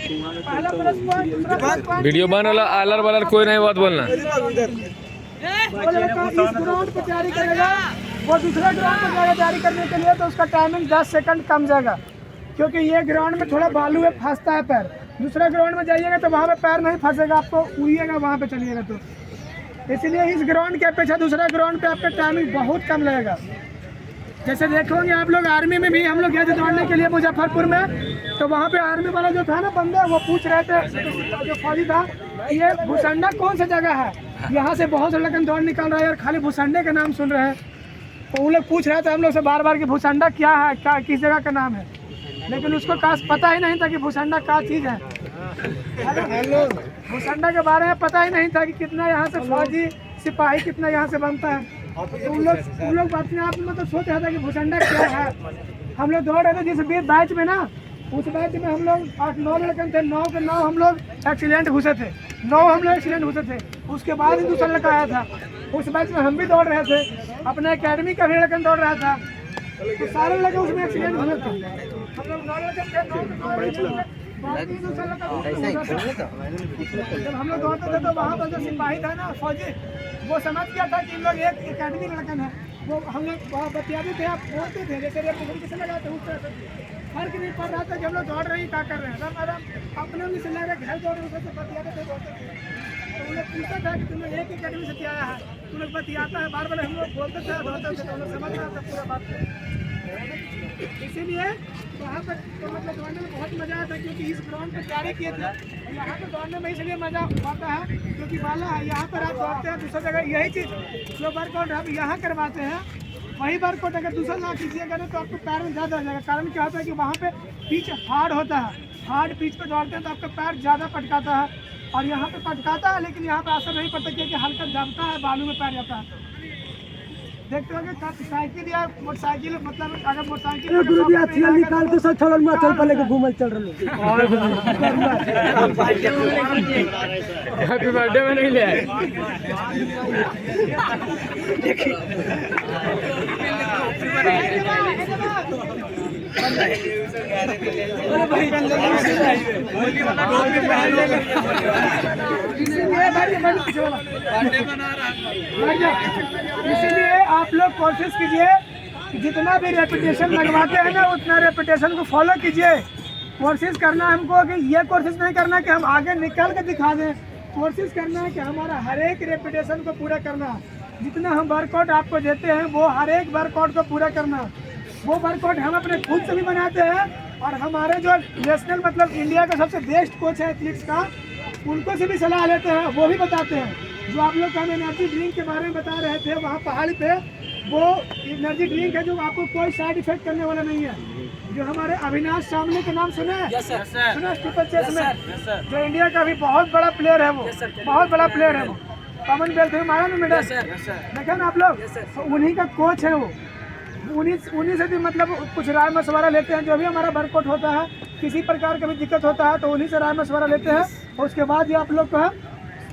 पहला plus point, दूसरा plus point. Video बन वाला आलर वालर कोई नहीं बात बोलना। वो लड़का इस ग्राउंड पे तैयारी करेगा, वो दूसरा ग्राउंड पे जाएगा तैयारी करने के लिए, तो उसका टाइमिंग 10 सेकंड कम जाएगा, क्योंकि ये ग्राउंड में थोड़ा बालू है, फंसता है पैर। दूसरा ग्राउंड में जाइएगा तो वहाँ पे पैर नहीं फंसेगा, आपको उड़िएगा वहाँ पे चलिएगा। तो इसलिए इस ग्राउंड के अपेक्षा दूसरा ग्राउंड पे आपका टाइमिंग बहुत कम लगेगा। जैसे देखोगे आप लोग, आर्मी में भी हम लोग गए थे दौड़ने के लिए मुजफ्फरपुर में, तो वहाँ पे आर्मी वाला जो था ना बंदा, वो पूछ रहे थे जो फौजी था, ये भूसंडा कौन सा जगह है, यहाँ से बहुत से लड़के दौड़ निकल रहा है और खाली भूसंडे का नाम सुन रहे हैं। तो वो लोग पूछ रहे थे हम लोग से बार बार कि भूसंडा क्या है, क्या किस जगह का नाम है, लेकिन उसको खास पता ही नहीं था कि भूसंडा क्या चीज़ है। भूसंडा के बारे में पता ही नहीं था कि कितना यहाँ से फौजी सिपाही कितना यहाँ से बनता है। तो उन लोग अपने आप में तो सोच रहा था कि भूसंडा क्या है। हम लोग दौड़ रहे थे जिस बैच में ना, उस बैच में हम लोग 8-9 लड़के थे, 9 के 9 हम लोग एक्सीडेंट घुसे थे, 9 हम लोग एक्सीडेंट घुसे थे। उसके बाद ही दूसरा लड़का आया था, उस बैच में हम भी दौड़ रहे थे, अपने एकेडमी का भी लड़का दौड़ रहा था, तो सारे लड़के उसमें एक्सीडेंट हुए थे। हम लोग 9 लड़के थे, 9 जब हम लोग दौड़ते थे तो वहाँ पर जो सिपाही था ना फौजी, वो समझ गया था कि इन लोग एक एकेडमी लड़कन है। वो हम लोग वहाँ बतियाते थे, आप बोलते थे जैसे रेप पकड़ किसे लगाते उस तरह से फर्क नहीं पड़ रहा था कि हम लोग दौड़ रहे हैं क्या कर रहे हैं। मैडम अपने भी से लग रहे घर दौड़ रहे थे, बतियाते थे, दौड़ते थे। तो उन लोग पूछता था कि तुम लोग एक एकेडमी से आया है, तुम लोग बतियाता है, बार बार हम लोग बोलते थे, दौड़ते थे, तो हम लोग समझ रहा था पूरा बात। इसीलिए वहाँ पर तो मतलब दौड़ने में बहुत मज़ा आता है, क्योंकि इस ग्राउंड पर तैयारी किए थे। यहाँ पर दौड़ने में इसलिए मज़ा आता है क्योंकि वाला है, यहाँ पर आप दौड़ते हैं दूसरी जगह, यही चीज़ जो वर्कआउट आप यहाँ करवाते हैं वही वर्कआउट अगर दूसरा ना कीजिएगा ना तो आपको पैर में ज़्यादा हो जाएगा। कारण क्या होता है कि वहाँ पे पिच हार्ड होता है, हार्ड पिच पर दौड़ते हैं तो आपका पैर ज़्यादा पटकाता है, और यहाँ पे पटकाता है लेकिन यहाँ पर असर नहीं पड़ता क्योंकि हल्का दबता है, बालू में पैर जाता है। देखते होंगे साइकिल या मोटरसाइकिल, मतलब अगर मोटरसाइकिल निकाल के सब छोड़ल में चल पले के घूमल चल रहे हैप्पी बर्थडे में नहीं ले आए। इसीलिए आप लोग कोशिश कीजिए, जितना भी रेपुटेशन लगवाते हैं ना उतना रेपुटेशन को फॉलो कीजिए। कोशिश करना हमको कि ये कोशिश नहीं करना कि हम आगे निकल के दिखा दें, कोशिश करना है कि हमारा हर एक रेपुटेशन को पूरा करना। जितना हम वर्कआउट आपको देते हैं वो हर एक वर्कआउट को पूरा करना। वो वर्कआउट हम अपने खुद से भी बनाते हैं, और हमारे जो नेशनल मतलब इंडिया का सबसे बेस्ट कोच है एथलीट्स का, उनको से भी सलाह लेते हैं, वो भी बताते हैं। जो आप लोग हम एनर्जी ड्रिंक के बारे में बता रहे थे वहाँ पहाड़ी पे, वो एनर्जी ड्रिंक है जो आपको कोई साइड इफेक्ट करने वाला नहीं है। जो हमारे अविनाश सामने के नाम सुने हैं? सुना ट्रिपल चेस में जो इंडिया का भी बहुत बड़ा प्लेयर है, वो बहुत बड़ा प्लेयर है, वो कॉमनवेल्थ में मारा ना मेडल, देखा ना आप लोग, तो उन्हीं का कोच है वो। उन्हीं से भी मतलब कुछ राय मशवरा लेते हैं। जो भी हमारा वर्कआउट होता है, किसी प्रकार का भी दिक्कत होता है तो उन्हीं से राय मशवरा लेते हैं, और उसके बाद ये आप लोग को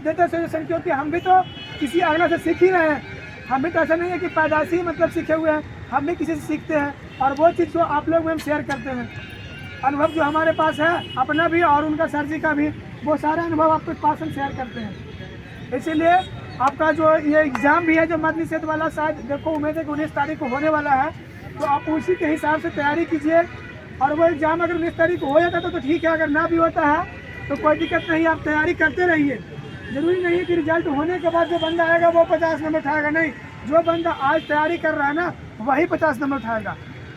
देते सजेशन। क्योंकि हम भी तो किसी अगला से सीख ही रहे हैं, हम भी तो ऐसा नहीं है कि पैदाशी मतलब सीखे हुए हैं, हम भी किसी से सीखते हैं, और वो चीज़ को आप लोग में हम शेयर करते हैं। अनुभव जो हमारे पास है अपना भी और उनका सर जी का भी, वो सारा अनुभव आपके पास हम शेयर करते हैं। इसीलिए आपका जो ये एग्ज़ाम भी है जो मद्य निषेध वाला, शायद देखो उम्मीद है कि 19 तारीख को होने वाला है, तो आप उसी के हिसाब से तैयारी कीजिए। और वो एग्ज़ाम अगर 19 तारीख को हो जाता तो ठीक है, अगर ना भी होता है तो कोई दिक्कत नहीं, आप तैयारी करते रहिए। ज़रूरी नहीं है कि रिजल्ट होने के बाद जो बंदा आएगा वो 50 नंबर उठाएगा, नहीं। जो बंदा आज तैयारी कर रहा है ना वही 50 नंबर उठाएगा।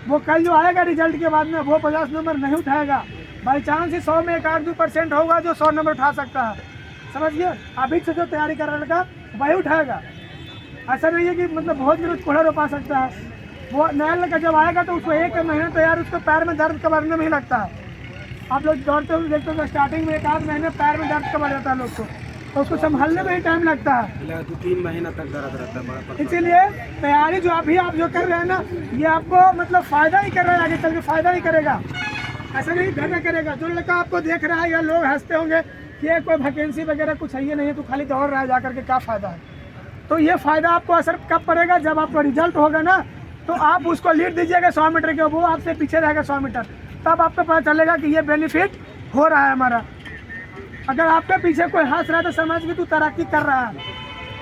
वो कल जो आएगा रिजल्ट के बाद में वो 50 नंबर नहीं उठाएगा। बाई चांस ही 100 में 1-2% होगा जो 100 नंबर उठा सकता है, समझिए। अभी से जो तैयारी कर रहा लड़का वही उठाएगा। ऐसा नहीं है कि मतलब बहुत भी कोड़ा रोपा सकता है। वो नया लड़का जब आएगा तो उसको 1 महीना तो यार उसको पैर में दर्द कमरने में ही लगता है। आप लोग दौड़ते हुए देखते हो स्टार्टिंग में 1-8 महीने पैर में दर्द कमर जाता है लोग को, तो उसको संभालने में ही टाइम लगता है, 2-3 महीना तक दर्द रहता है। इसीलिए तैयारी जो अभी आप जो कर रहे हैं ना, ये आपको मतलब फ़ायदा ही कर रहा है, आगे चल के फ़ायदा ही करेगा, ऐसा नहीं घाटा करेगा। जो लड़का आपको देख रहा है या लोग हंसते होंगे कि ये कोई वैकेंसी वगैरह कुछ है ही नहीं है, तो खाली दौड़ रहा है जाकर के, क्या फ़ायदा है। तो ये फ़ायदा आपको असर कब पड़ेगा, जब आपका रिजल्ट होगा ना, तो आप उसको लीड दीजिएगा 100 मीटर के, वो आपसे पीछे रहेगा 100 मीटर, तब आपको पता चलेगा कि ये बेनिफिट हो रहा है हमारा। अगर आपके पीछे कोई हंस रहा है तो समझ के तू तरक्की कर रहा है।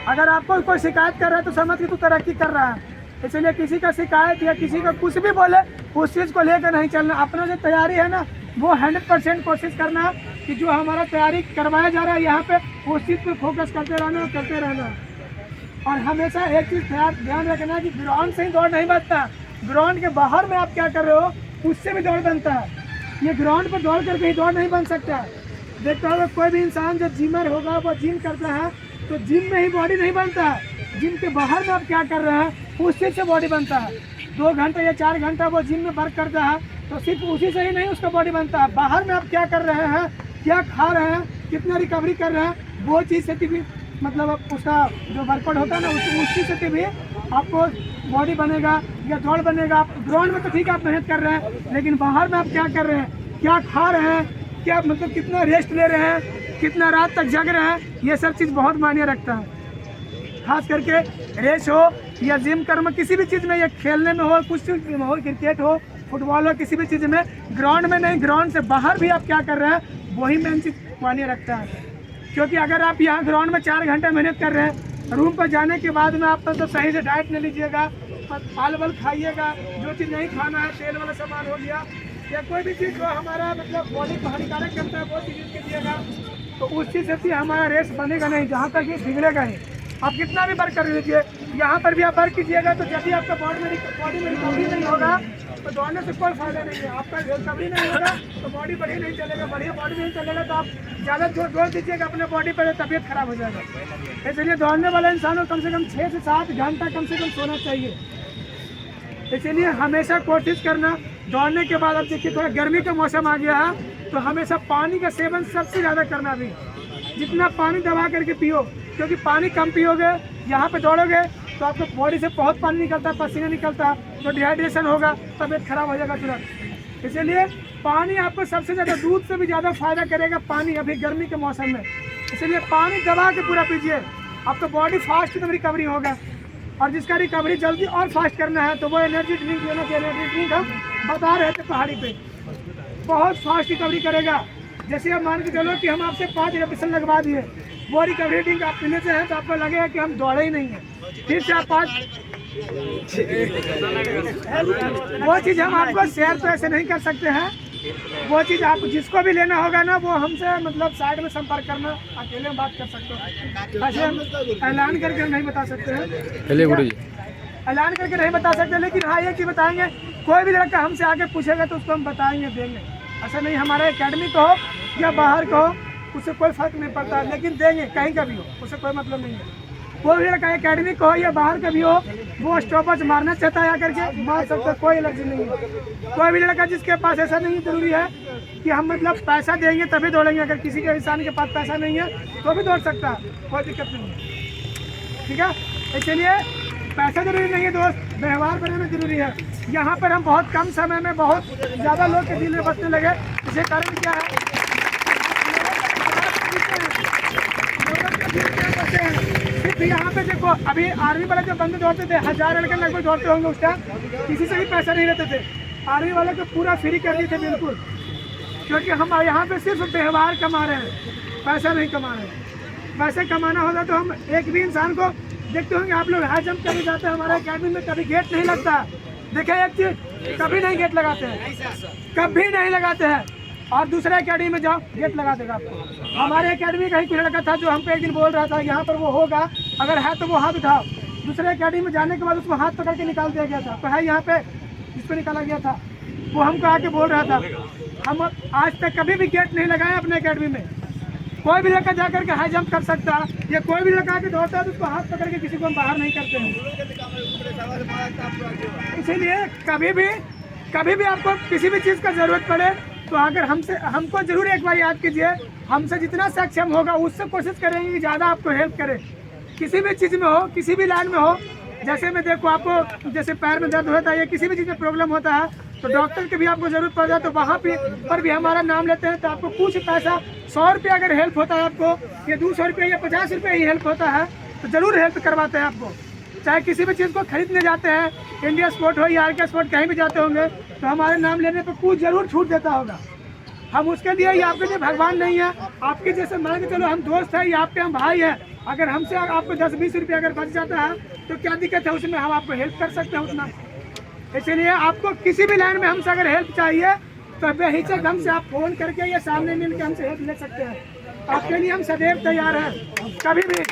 अगर आपको कोई शिकायत कर रहा है तो समझ के तू तरक्की कर रहा है। इसलिए किसी का शिकायत या किसी का कुछ भी बोले उस चीज़ को लेकर नहीं चलना। अपना जो तैयारी है ना वो 100% कोशिश करना कि जो हमारा तैयारी करवाया जा रहा है यहाँ पे उस चीज़ पे फोकस करते रहना। और हमेशा एक चीज़ ध्यान रखना कि ग्राउंड से ही दौड़ नहीं बनता, ग्राउंड के बाहर में आप क्या कर रहे हो उससे भी दौड़ बनता है। ये ग्राउंड पर दौड़ करके ही दौड़ नहीं बन सकता। देखता होगा कोई भी इंसान जो जिमर होगा वो जिम करता है तो जिम में ही बॉडी नहीं बनता है, जिम के बाहर में आप क्या कर रहे हैं उस चीज़ से बॉडी बनता है। 2 घंटे या 4 घंटा वो जिम में वर्क करता है तो सिर्फ उसी से ही नहीं उसका बॉडी बनता है। बाहर में आप क्या कर रहे हैं, क्या खा रहे हैं, कितना रिकवरी कर रहे हैं, वो चीज़ से भी मतलब उसका जो वर्कआउट होता है ना उस चीज़ से भी आपको बॉडी बनेगा या दौड़ बनेगा। आप ग्राउंड में तो ठीक है आप मेहनत कर रहे हैं लेकिन बाहर में आप क्या कर रहे हैं, क्या खा रहे हैं, क्या मतलब कितना रेस्ट ले रहे हैं, कितना रात तक जग रहे हैं, ये सब चीज़ बहुत मायने रखता है। खास करके रेस हो या जिम कर्म किसी भी चीज़ में, या खेलने में हो, कुछ चीज़ में हो, क्रिकेट हो, फुटबॉल हो, किसी भी चीज़ में ग्राउंड में नहीं ग्राउंड से बाहर भी आप क्या कर रहे हैं वही मेन चीज़ मायने रखता है। क्योंकि अगर आप यहाँ ग्राउंड में 4 घंटे मेहनत कर रहे हैं, रूम पर जाने के बाद में आप तो सही से डाइट ले लीजिएगा, फल वल खाइएगा, जो चीज़ नहीं खाना है तेल वाला सामान हो गया या कोई भी चीज़ जो हमारा मतलब बॉडी को हानिकारक करता है वो चीज़ यूज कीजिएगा तो उस चीज़ से हमारा रेस बनेगा नहीं, जहाँ तक ये बिगड़ेगा ही। आप कितना भी वर्क कर लीजिए, यहाँ पर भी आप वर्क कीजिएगा तो जब भी आपका बॉडी में रिकवरी नहीं होगा तो दौड़ने से कोई फायदा नहीं है। आपका रिकवरी नहीं होगा तो बॉडी बढ़िया नहीं चलेगा, बढ़िया बॉडी नहीं चलेगा तो आप ज़्यादा जोर दीजिएगा अपने बॉडी पर, तबीयत खराब हो जाएगा। इसलिए दौड़ने वाला इंसान को कम से कम 6 से 7 घंटा कम से कम सोना चाहिए। इसीलिए हमेशा कोशिश करना दौड़ने के बाद। अब देखिए थोड़ा गर्मी का मौसम आ गया है तो हमेशा पानी का सेवन सबसे ज़्यादा करना भी, जितना पानी दबा करके पियो, क्योंकि पानी कम पियोगे यहाँ पे दौड़ोगे तो आपको बॉडी से बहुत पानी निकलता है, पसीना निकलता है तो डिहाइड्रेशन होगा, तबीयत खराब हो जाएगा तुरंत। इसीलिए पानी आपको सबसे ज़्यादा, दूध से भी ज़्यादा फायदा करेगा पानी अभी गर्मी के मौसम में। इसीलिए पानी दबा के पूरा पीजिए, आपका बॉडी फास्ट एकदम रिकवरी होगा। और जिसका रिकवरी जल्दी और फास्ट करना है तो वो एनर्जी ड्रिंक लेना चाहिए। एनर्जी ड्रिंक हम बता रहे थे पहाड़ी पे बहुत फास्ट रिकवरी करेगा। जैसे आप मान के चलो कि हम आपसे 5 रिपीटेशन लगवा दिए, वो रिकवरी ड्रिंक आप पीने से हैं तो आपको लगेगा कि हम दौड़े ही नहीं हैं, फिर से आप 5 वो चीज़ हम आपको शेयर तो ऐसे नहीं कर सकते हैं। वो चीज़ आप जिसको भी लेना होगा ना वो हमसे मतलब साइड में संपर्क करना, अकेले में बात कर सकते हो। ऐसे हम ऐलान करके हम नहीं बता सकते हैं, चलिए गुरु जी, ऐलान करके नहीं बता सकते, लेकिन हाँ ये कि बताएंगे कोई भी लड़का हमसे आके पूछेगा तो उसको हम बताएंगे, देंगे। ऐसा नहीं हमारे एकेडमी को हो या बाहर को हो उससे कोई फर्क नहीं पड़ता, लेकिन देंगे कहीं का भी हो उससे कोई मतलब नहीं है। कोई भी लड़का एकेडमी को हो या बाहर का भी हो वो स्टॉपर्स मारना चाहता है आकर के मार सकता है, कोई एलर्जी नहीं है। कोई भी लड़का जिसके पास ऐसा नहीं जरूरी है कि हम मतलब पैसा देंगे तभी दौड़ेंगे, अगर किसी के इंसान के पास पैसा नहीं है तो भी दौड़ सकता है, कोई दिक्कत नहीं है, ठीक है। इसलिए पैसा जरूरी नहीं है दोस्त, व्यवहार बनाना जरूरी है। यहाँ पर हम बहुत कम समय में बहुत ज़्यादा लोग के दिल में बसने लगे, इसके कारण क्या है सिर्फ यहाँ पे देखो अभी आर्मी वाले जो बंदे दौड़ते थे 1000 लड़के लगभग दौड़ते होंगे उस टाइम, किसी से भी पैसा नहीं रहते थे। आर्मी वाले को पूरा फ्री कर दिए थे बिल्कुल, क्योंकि हम यहाँ पे सिर्फ व्यवहार कमा रहे हैं, पैसा नहीं कमा रहे हैं। पैसे कमाना होगा तो हम एक भी इंसान को देखते होंगे, आप लोग हाई जंप करने जाते हैं हमारे अकेडमी में कभी गेट नहीं लगता। देखिए एक चीज, कभी नहीं गेट लगाते हैं, कभी नहीं लगाते हैं। और दूसरे अकेडमी में जाओ गेट लगा देगा आपको। हमारे अकेडमी का ही कोई लड़का था जो हम पे एक दिन बोल रहा था यहाँ पर वो होगा, अगर है तो वो हाथ उठाओ। दूसरे अकेडमी में जाने के बाद उसको हाथ पकड़ के निकाल दिया गया था, तो है यहाँ पे जिसको निकाला गया था वो हमको आके बोल रहा था। हम आज तक कभी भी गेट नहीं लगाए अपने अकेडमी में। कोई भी लड़का जा करके हाई जंप कर सकता है या कोई भी लड़का आके दौड़ता है तो उसको हाथ पकड़ के किसी को हम बाहर नहीं करते हैं। इसीलिए कभी भी आपको किसी भी चीज़ का ज़रूरत पड़े तो अगर हमको जरूर एक बार याद कीजिए, हमसे जितना सक्षम होगा उससे कोशिश करेंगे कि ज़्यादा आपको हेल्प करें, किसी भी चीज़ में हो, किसी भी लाइन में हो। जैसे मैं देखो आपको जैसे पैर में दर्द होता है या किसी भी चीज़ में प्रॉब्लम होता है तो डॉक्टर की भी आपको ज़रूरत पड़ जाए तो वहाँ पर भी हमारा नाम लेते हैं। तो आपको कुछ पैसा 100 रुपये अगर हेल्प होता है आपको, या 200 रुपये या 50 रुपये ही हेल्प होता है तो ज़रूर हेल्प करवाते हैं आपको। चाहे किसी भी चीज़ को खरीदने जाते हैं, इंडिया स्पोर्ट हो या आर के स्पोर्ट कहीं भी जाते होंगे तो हमारे नाम लेने पर कुछ ज़रूर छूट देता होगा। हम उसके लिए, ये आपके लिए भगवान नहीं है। आपके जैसे मान के चलो हम दोस्त हैं, ये आपके हम भाई हैं। अगर हमसे आपको 10-20 रुपये अगर बच जाता है तो क्या दिक्कत है उसमें, हम आपको हेल्प कर सकते हैं उतना। इसलिए आपको किसी भी लाइन में हमसे अगर हेल्प चाहिए तो बेहिचक हमसे आप फोन करके या सामने मिल के हमसे हेल्प ले सकते हैं। आपके लिए हम सदैव तैयार हैं, कभी भी।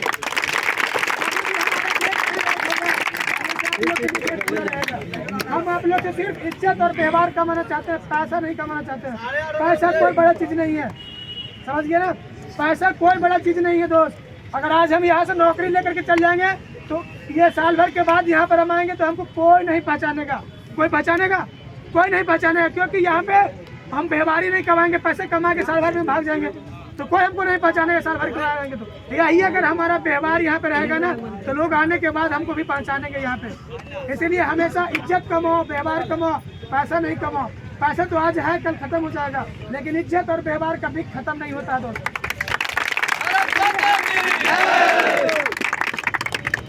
हम आप लोग से सिर्फ इज्जत और व्यवहार कमाना चाहते हैं, पैसा नहीं कमाना चाहते हैं। पैसा कोई बड़ा चीज़ नहीं है, समझ गए ना? पैसा कोई बड़ा चीज़ नहीं है दोस्त। अगर आज हम यहाँ से नौकरी लेकर के चल जाएंगे तो ये साल भर के बाद यहाँ पर हम आएंगे तो हमको कोई नहीं पहचानेगा। कोई पहचानेगा? कोई नहीं पहचानेगा, क्योंकि यहाँ पे हम व्यवहार ही नहीं कमाएंगे। पैसे कमा के साल भर में भाग जाएंगे तो कोई हमको नहीं पहचानेगा। साल भर कमाएंगे तो यही अगर हमारा व्यवहार यहाँ पे रहेगा ना तो लोग आने के बाद हमको भी पहचानेंगे यहाँ पे। इसीलिए हमेशा इज्जत कमाओ, व्यवहार कमाओ, पैसा नहीं कमाओ। पैसा तो आज है, कल खत्म हो जाएगा, लेकिन इज्जत और व्यवहार कभी खत्म नहीं होता दोस्त।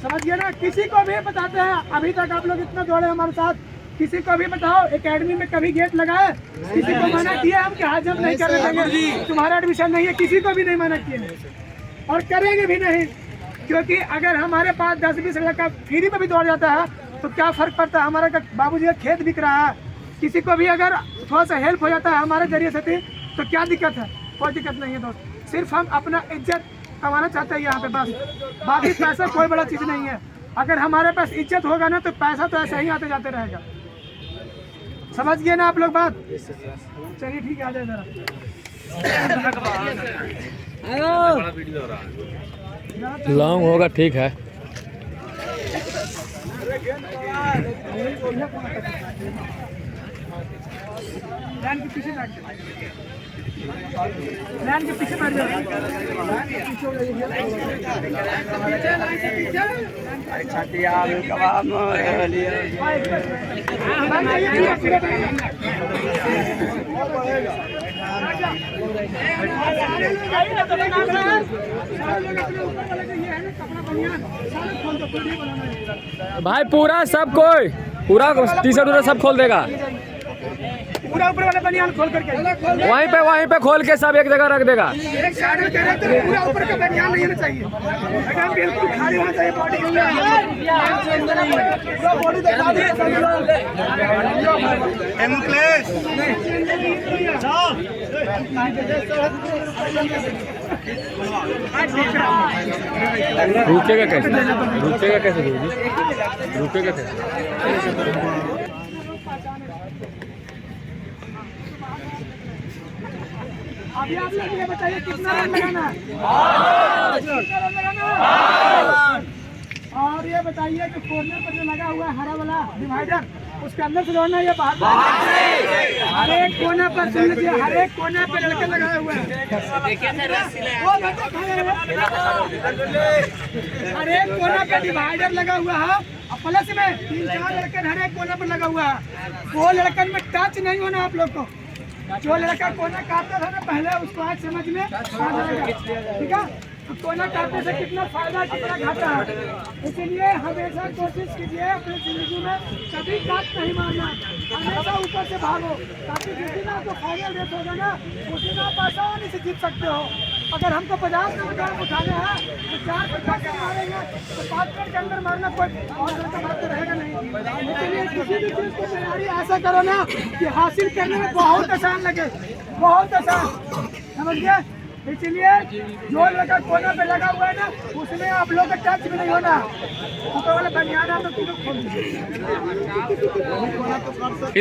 समझिए ना? किसी को भी बताते हैं, अभी तक आप लोग इतना दौड़े हमारे साथ, किसी को भी बताओ एकेडमी में कभी गेट लगाए? किसी को मना किया हम कि आज हम नहीं करने देंगे, तुम्हारा एडमिशन नहीं है? किसी को भी नहीं मना किए और करेंगे भी नहीं। क्योंकि अगर हमारे पास 10-20 लड़का फ्री में भी दौड़ जाता है तो क्या फर्क पड़ता है? हमारा बाबूजी का खेत बिक रहा है, किसी को भी अगर थोड़ा सा हेल्प हो जाता है हमारे जरिए से तो क्या दिक्कत है? कोई दिक्कत नहीं है दोस्त। सिर्फ हम अपना इज्जत कमाना चाहते हैं यहाँ पे, बस। बाकी पैसा कोई बड़ा चीज़ नहीं है। अगर हमारे पास इज्जत होगा ना तो पैसा तो ऐसे ही आते जाते रहेगा। समझ गए ना आप लोग बात? चलिए ठीक है, आ जाए जरा। लॉन्ग होगा, ठीक है। लाइन के पीछे बैठ जाओ, लाइन के पीछे बैठ जाओ। भाई पूरा सब कोई पूरा टी-शर्ट उरा सब खोल देगा, पूरा ऊपर वाला बनियान खोल करके वहीं पे खोल के सब एक जगह रख देगा। एक साइड में कह रहे तो पूरा ऊपर का बनियान नहीं होना चाहिए, एकदम बिल्कुल खाली होना चाहिए बॉडी। बॉडी दिखा दे। रुकेगा कैसे? रुकेगा कैसे गुरुजी? रुकेगा कैसे? अभी आप लोग ये बताइए कितना रन लगाना है? कितना रन लगाना है? और ये बताइए कि कॉर्नर पर जो लगा हुआ है हरा वाला डिवाइडर, उसके अंदर से दौड़ना है या बाहर? हर एक कोना पर सुन लीजिए, हर एक कोना पर लड़के लगाए हुए हैं। हर एक कोना पे डिवाइडर लगा हुआ है और प्लस में 3-4 लड़कन हर एक कोना पर लगा हुआ है। वो लड़कन में टच नहीं होना आप लोग को। जो लड़का कोना काटता था ना पहले, उसको आज समझ में आ जाएगा, ठीक है? तो कोना काटने से कितना फायदा कितना घाटा है। इसलिए हमेशा कोशिश कीजिए अपनी जिंदगी में कभी काट नहीं मारना, हमेशा ऊपर से भागो, ताकि जिस दिन आपको फाइनल रेस होगा ना उस दिन आप आसानी से जीत सकते हो। अगर हमको 50 किलोमीटर उठाना है तो 4 मिनट के मारेंगे तो 5 मिनट के अंदर मारना कोई और लड़का बात तो रहेगा नहीं। इसलिए किसी भी चीज़ की तैयारी ऐसा करो ना कि हासिल करने में बहुत आसान लगे, बहुत आसान, समझ गए? इसलिए जो लड़का कोना पे लगा हुआ है ना उसमें आप लोग का टच भी नहीं होना। ऊपर वाला बनियान आप लोग खोल दीजिए।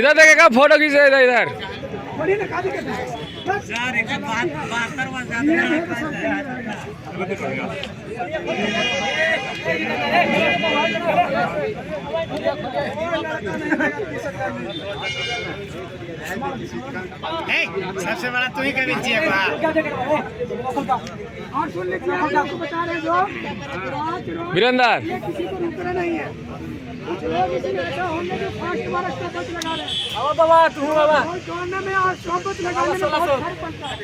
इधर देखेगा, फोटो खींचेगा इधर। बोलिए ना, कहाँ दिक्कत है? बस। सबसे बड़ा तू ही कभी चाहिए। और सुन लीजिए, हम आपको बता रहे हैं जो वीरेंद्र ये किसी को रुकना नहीं है। कुछ लोग इसमें ऐसा होंगे जो फास्ट वाला स्टॉपेज लगा रहे हैं आओ बाबा तू बाबा और दौड़ने में और स्टॉपेज लगाने में बहुत फर्क पड़ता है।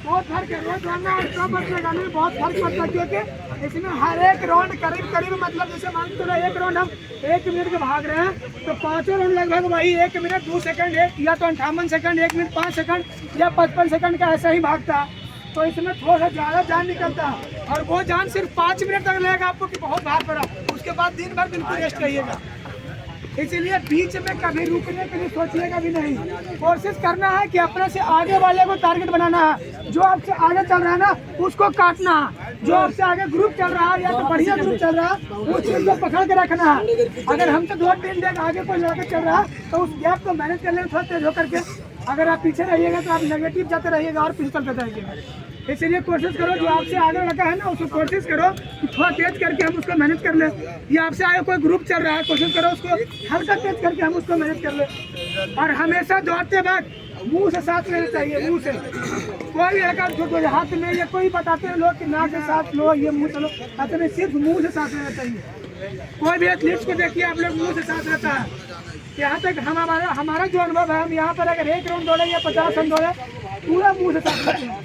बहुत फर्क है, रोज दौड़ना और स्टॉपेज लगाने में बहुत फर्क पड़ता है, क्योंकि इसमें हर एक राउंड करीब मतलब जैसे मान के चलो एक राउंड हम 1 मिनट के भाग रहे हैं तो पांचों राउंड लगभग वही 1 मिनट 2 सेकंड या तो 58 सेकंड 1 मिनट 5 सेकंड या 55 सेकंड का ऐसा ही भागता है। तो इसमें थोड़ा सा ज़्यादा जान निकलता है और वो जान सिर्फ 5 मिनट तक लगेगा आपको कि बहुत भाग पड़ा, उसके बाद दिन भर बिल्कुल रेस्ट करिएगा। इसीलिए बीच में कभी रुकने के लिए सोचिएगा भी नहीं। कोशिश करना है कि अपने से आगे वाले को टारगेट बनाना है। जो आपसे आगे चल रहा है ना उसको काटना है, जो आपसे आगे ग्रुप चल रहा है या तो बढ़िया ग्रुप चल रहा है उस चीज को पकड़ के रखना है। अगर हमसे 2-3 डेग आगे कोई लड़का चल रहा है तो उस गैप को मैनेज कर लेना थोड़ा तेज होकर के। अगर आप पीछे रहिएगा तो आप नेगेटिव जाते रहिएगा और पिछल पे जाइएगा। इसीलिए कोशिश करो जो आपसे आगे लड़का है ना उसको कोशिश करो कि थोड़ा तेज करके हम उसको मैनेज कर ले। या आपसे आगे कोई ग्रुप चल रहा है कोशिश करो उसको हल्का तेज करके हम उसको मैनेज कर ले। और हमेशा दौड़ते वक्त मुंह से सांस लेना चाहिए, मुंह से। कोई लड़का जो हाथ में या कोई बताते हैं लोग कि नाक से सांस लो ये मुंह से लो, ऐसा नहीं, सिर्फ मुंह से सांस लेना चाहिए। कोई भी एथलीट्स को देखिए आप लोग मुंह से सांस लेता है। यहाँ तक हमारा जो अनुभव है, हम यहाँ पर अगर 1 राउंड दौड़े या 50 राउंड दौड़े पूरा मुंह से सांस लेते हैं।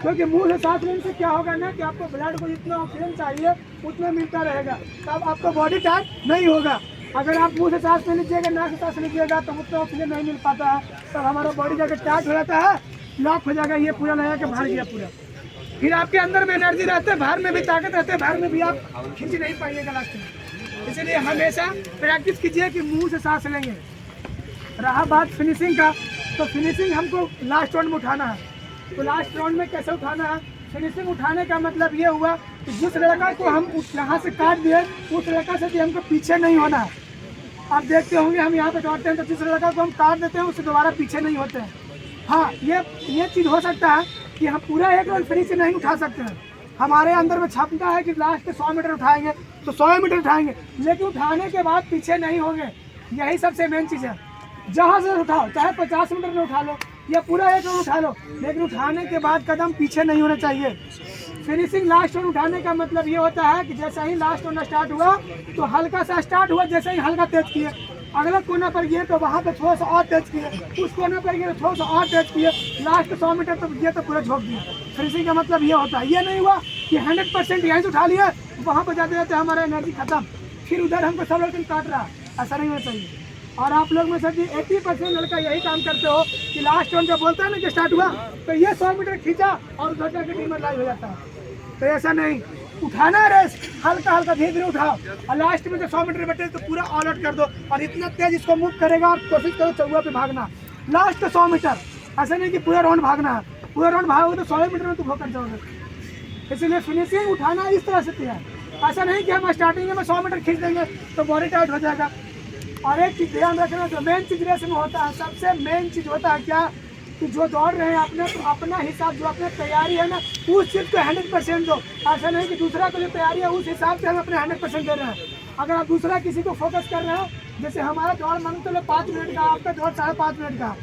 क्योंकि मुंह से सांस लेने से क्या होगा ना कि आपको ब्लड को जितना ऑक्सीजन चाहिए उतना मिलता रहेगा, तब आपको बॉडी टाइट नहीं होगा। अगर आप मुंह से सांस ले लीजिएगा नाक से सांस लीजिएगा तो उतना ऑक्सीजन नहीं मिल पाता है, तब हमारा बॉडी जाकर टाइट हो जाता है, लॉक हो जाएगा, ये पूरा लगा के बाहर गया पूरा। फिर आपके अंदर में एनर्जी रहता है, बाहर में भी ताकत रहता है, बाहर में भी आप खींच नहीं पाइएगा लास्ट में। इसलिए हमेशा प्रैक्टिस कीजिए कि मुंह से सांस लेंगे। रहा बात फिनिशिंग का, तो फिनिशिंग हमको लास्ट राउंड में उठाना है। तो लास्ट राउंड में कैसे उठाना है? फिनिशिंग उठाने का मतलब ये हुआ कि जिस लड़का को हम यहाँ से काट दिए उस लड़का से भी हमको पीछे नहीं होना है। आप देखते होंगे हम यहाँ पे दौड़ते हैं तो जिस लड़का को हम काट देते हैं उससे दोबारा पीछे नहीं होते हैं। हाँ, ये चीज़ हो सकता है कि हम पूरा 1 राउंड फिनिश नहीं उठा सकते हैं। हमारे अंदर में क्षमता है कि लास्ट के 100 मीटर उठाएंगे तो 100 मीटर उठाएंगे, लेकिन उठाने के बाद पीछे नहीं होंगे। यही सबसे मेन चीज़ है। जहाँ से उठाओ, चाहे 50 मीटर में उठा लो या पूरा 1 राउंड उठा लो, लेकिन उठाने के बाद कदम पीछे नहीं होना चाहिए। फिनिशिंग लास्ट राउंड उठाने का मतलब ये होता है कि जैसे ही लास्ट राउंड स्टार्ट हुआ तो हल्का सा स्टार्ट हुआ, जैसे ही हल्का तेज किए, अगला कोना पर गए तो वहाँ पे थोड़ा सा और तेज किए, उस कोना पर गए तो थोड़ा सा और तेज किए, लास्ट 100 मीटर तो गए तो पूरा झोंक दिया। फिनिशिंग का मतलब ये होता है। ये नहीं हुआ कि 100% यहीं से उठा लिया, वहाँ पर जाते जाते हमारा एनर्जी खत्म, फिर उधर हमको सब लड़के काट रहा। ऐसा नहीं होना चाहिए। और आप लोग में से 80% लड़का यही काम करते हो कि लास्ट राउंड जब बोलता है ना कि स्टार्ट हुआ तो ये 100 मीटर खींचा और उधर जाके टीमर लाइव हो जाता है। तो ऐसा नहीं, उठाना रेस हल्का हल्का धीरे धीरे उठाओ और लास्ट में जो 100 मीटर बचे तो पूरा ऑल आउट कर दो और इतना तेज इसको मूव करेगा और कोशिश करो चौवा पे भागना लास्ट 100 मीटर। ऐसा नहीं कि पूरा राउंड भागना है, पूरा राउंड भागोगे तो 100 मीटर में तो भोकर जाओगे। इसलिए फिनिशिंग उठाना इस तरह से है। ऐसा नहीं कि हम स्टार्टिंग में 100 मीटर खींच देंगे तो बॉडी टाइट हो जाएगा। और एक चीज़ ध्यान रखना, जो मेन चीज़ रेस में होता है, सबसे मेन चीज़ होता है क्या कि जो दौड़ रहे हैं अपने तो अपना हिसाब, जो अपने तैयारी है ना उस चीज़ को 100% दो। ऐसा नहीं कि दूसरा को जो तैयारी है उस हिसाब से हम अपने 100% दे रहे हैं। अगर आप दूसरा किसी को फोकस कर रहे हैं, जैसे हमारा दौड़ मान तो 5 मिनट का, आपका दौड़ 5.5 मिनट का,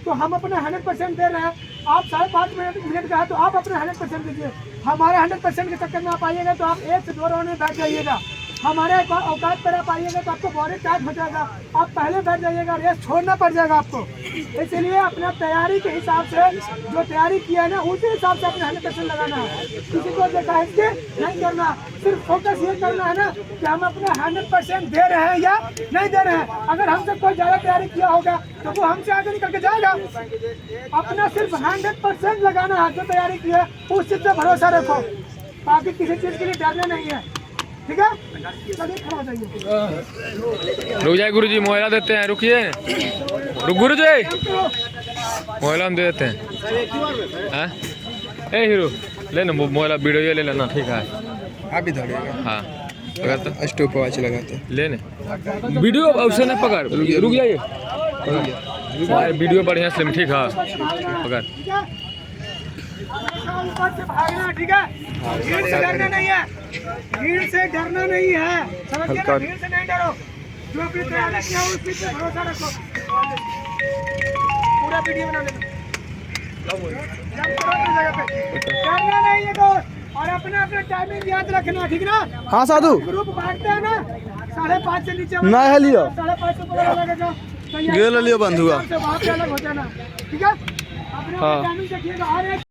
तो हम अपने 100% दे रहे हैं। आप 5.5 मिनट का है तो आप अपने 100% दीजिए। हमारे 100% के चक्कर में आप आइएगा तो आप 1 से 2 राउंड में बैठ जाइएगा। हमारे औकात पर आप आइएगा तो आपको बॉडी टाइट हो जाएगा, आप पहले बैठ जाइएगा, रेस छोड़ना पड़ जाएगा आपको। इसलिए अपना तैयारी के हिसाब से जो तैयारी किया है ना उसी हिसाब से अपने 100% लगाना है। किसी को देखा है इसके नहीं करना, सिर्फ फोकस ये करना है ना कि हम अपना 100% दे रहे हैं या नहीं दे रहे हैं। अगर हमसे कोई ज़्यादा तैयारी किया होगा तो वो हमसे आगे निकल के जाएगा। अपना सिर्फ 100% लगाना है, जो तैयारी की है उस चीज़ पर भरोसा रखो, बाकी किसी चीज़ के लिए डरना नहीं है। ठीक है, चलिए खड़ा हो जाइए। रुक जाए गुरुजी, मोहला देते हैं, रुकिए, रुक गुरुजी, मोहला हम दे देते हैं। हाँ ए हीरो ले ना मोहला, वीडियो ये ले लेना, ठीक है आप भी दौड़िएगा। हाँ पकड़ तो स्टॉप वॉच लगाते हैं। ले ने वीडियो उसे न पकड़, रुक जाइए, वीडियो बढ़िया से, ठीक है पकड़। ऊपर से भागना, ठीक है, भीड़ से डरना नहीं है, भीड़ से डरना नहीं है, समझ गए ना? भीड़ से नहीं डरो, जो अपनी तैयारी किया उस चीज पे भरोसा रखो। पूरा वीडियो बना लेना, डरना नहीं है दोस्त, और अपना अपना टाइमिंग याद रखना, ठीक ना? हाँ साधु। ग्रुप भागते हैं ना 5.5 से नीचे ना है लियो। 5.5 से ऊपर वाला लगा जाओ। तो ये गेल लियो बंधुआ। से वहाँ पे अलग हो जाना, ठीक है? अपने हाँ। टाइमिंग देखिएगा, हर एक